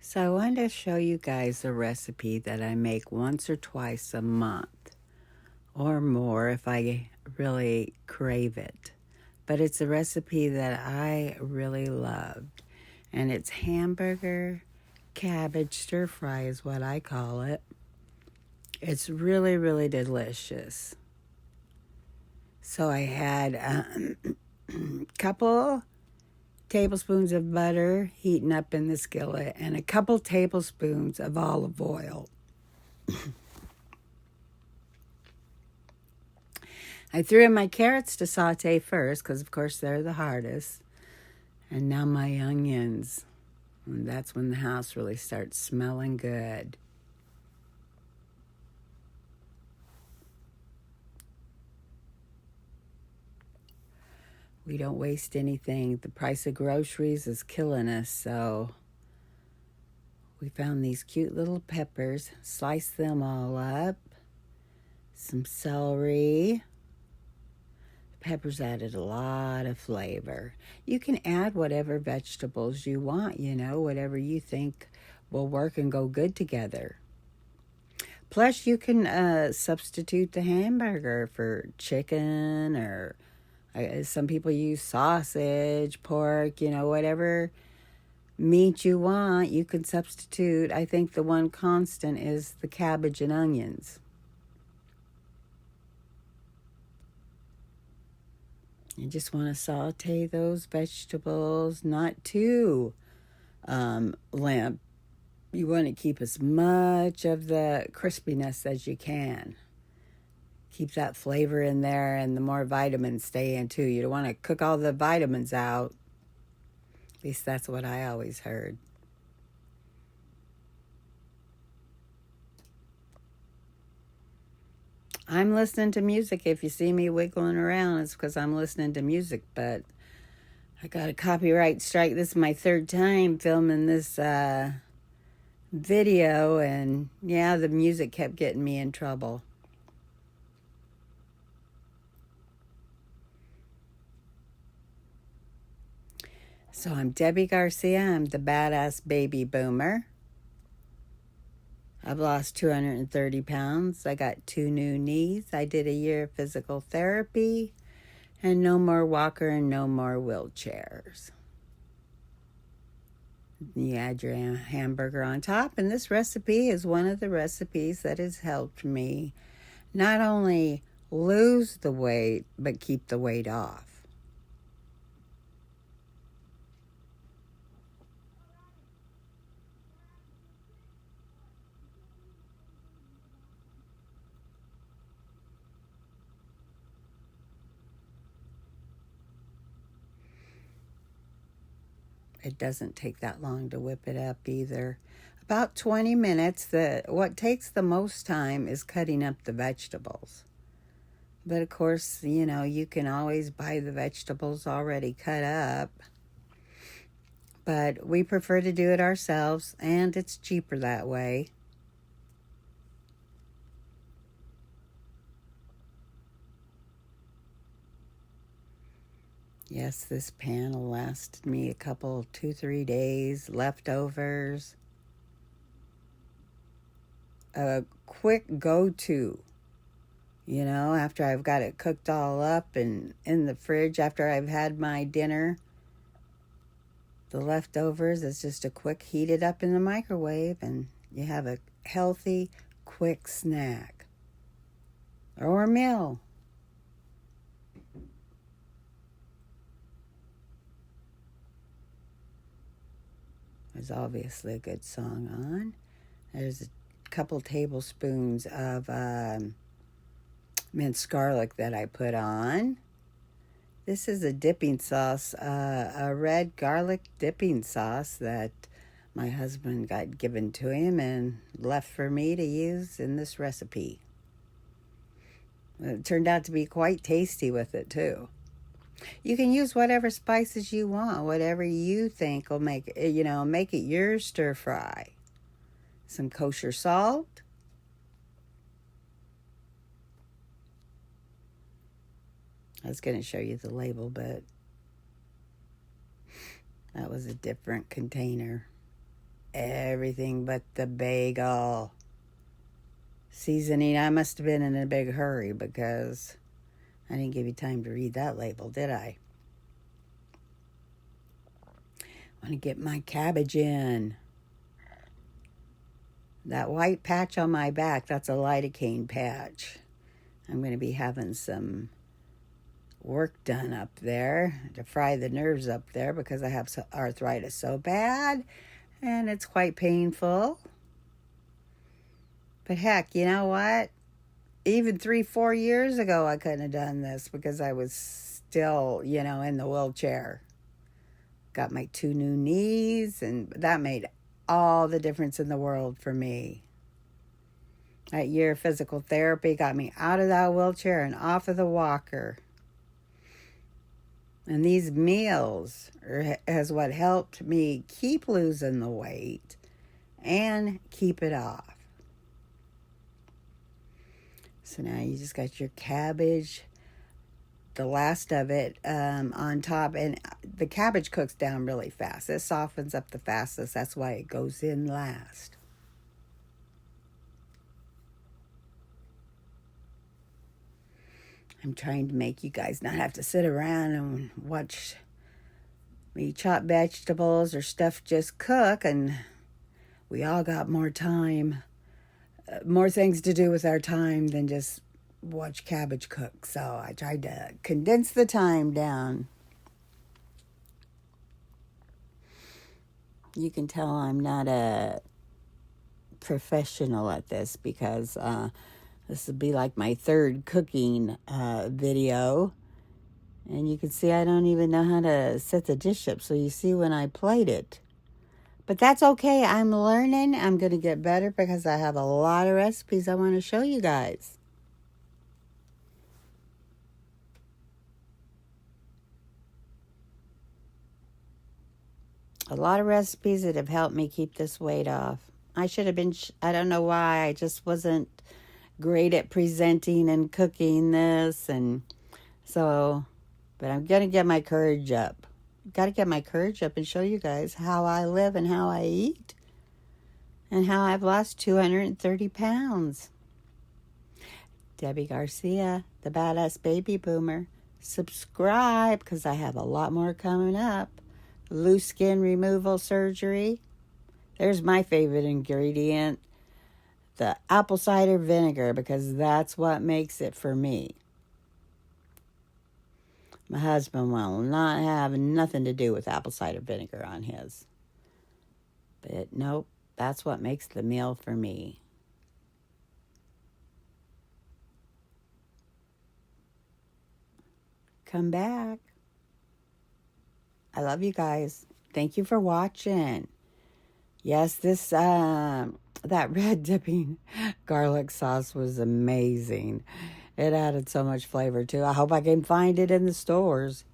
So I wanted to show you guys a recipe that I make once or twice a month or more if I really crave it. But it's a recipe that I really loved. And it's hamburger cabbage stir fry is what I call it. It's really, really delicious. So I had a couple tablespoons of butter heating up in the skillet and a couple tablespoons of olive oil. I threw in my carrots to saute first because, of course, they're the hardest. And now my onions. And that's when the house really starts smelling good. We don't waste anything. The price of groceries is killing us, so we found these cute little peppers, sliced them all up, some celery. Peppers added a lot of flavor. You can add whatever vegetables you want, whatever you think will work and go good together. Plus, you can substitute the hamburger for chicken or some people use sausage, pork, whatever meat you want, you can substitute. I think the one constant is the cabbage and onions. You just want to saute those vegetables, not too limp. You want to keep as much of the crispiness as you can. Keep that flavor in there and the more vitamins stay in too. You don't want to cook all the vitamins out. At least that's what I always heard. I'm listening to music. If you see me wiggling around, it's because I'm listening to music. But I got a copyright strike. This is my third time filming this video. And yeah, the music kept getting me in trouble. So I'm Debbie Garcia. I'm the badass baby boomer. I've lost 230 pounds. I got 2 new knees. I did a year of physical therapy and no more walker and no more wheelchairs. You add your hamburger on top, and this recipe is one of the recipes that has helped me not only lose the weight, but keep the weight off. It doesn't take that long to whip it up either. About 20 minutes. What takes the most time is cutting up the vegetables. But of course, you can always buy the vegetables already cut up. But we prefer to do it ourselves, and it's cheaper that way. Yes, this pan will last me a couple, 2-3 days. Leftovers. A quick go-to. After I've got it cooked all up and in the fridge, after I've had my dinner, the leftovers is just a quick heat it up in the microwave and you have a healthy, quick snack or meal. There's obviously a good song on. There's a couple tablespoons of minced garlic that I put on. This is a dipping sauce, a red garlic dipping sauce that my husband got given to him and left for me to use in this recipe. It turned out to be quite tasty with it too. You can use whatever spices you want, whatever you think will make it your stir fry. Some kosher salt. I was going to show you the label, but that was a different container. everything but the bagel. Seasoning, I must have been in a big hurry because I didn't give you time to read that label, did I? I want to get my cabbage in. That white patch on my back, that's a lidocaine patch. I'm going to be having some work done up there to fry the nerves up there because I have arthritis so bad and it's quite painful. But heck, you know what? Even 3-4 years ago, I couldn't have done this because I was still, in the wheelchair. Got my 2 new knees, and that made all the difference in the world for me. That year of physical therapy got me out of that wheelchair and off of the walker. And these meals is what helped me keep losing the weight and keep it off. So now you just got your cabbage, the last of it on top. And the cabbage cooks down really fast. It softens up the fastest. That's why it goes in last. I'm trying to make you guys not have to sit around and watch me chop vegetables or stuff just cook. And we all got more time, more things to do with our time than just watch cabbage cook. So I tried to condense the time down. You can tell I'm not a professional at this because this would be like my 3rd cooking video. And you can see I don't even know how to set the dish up. So you see when I plate it. But that's okay. I'm learning. I'm going to get better because I have a lot of recipes I want to show you guys. A lot of recipes that have helped me keep this weight off. I should have been, I don't know why, I just wasn't great at presenting and cooking this. And so, but I'm going to get my courage up. Got to get my courage up and show you guys how I live and how I eat and how I've lost 230 pounds. Debbie Garcia, the Badass Baby Boomer. Subscribe because I have a lot more coming up. Loose skin removal surgery. There's my favorite ingredient, the apple cider vinegar, because that's what makes it for me. My husband will not have nothing to do with apple cider vinegar on his. But nope, that's what makes the meal for me. Come back. I love you guys. Thank you for watching. Yes, this that red dipping garlic sauce was amazing. It added so much flavor too. I hope I can find it in the stores.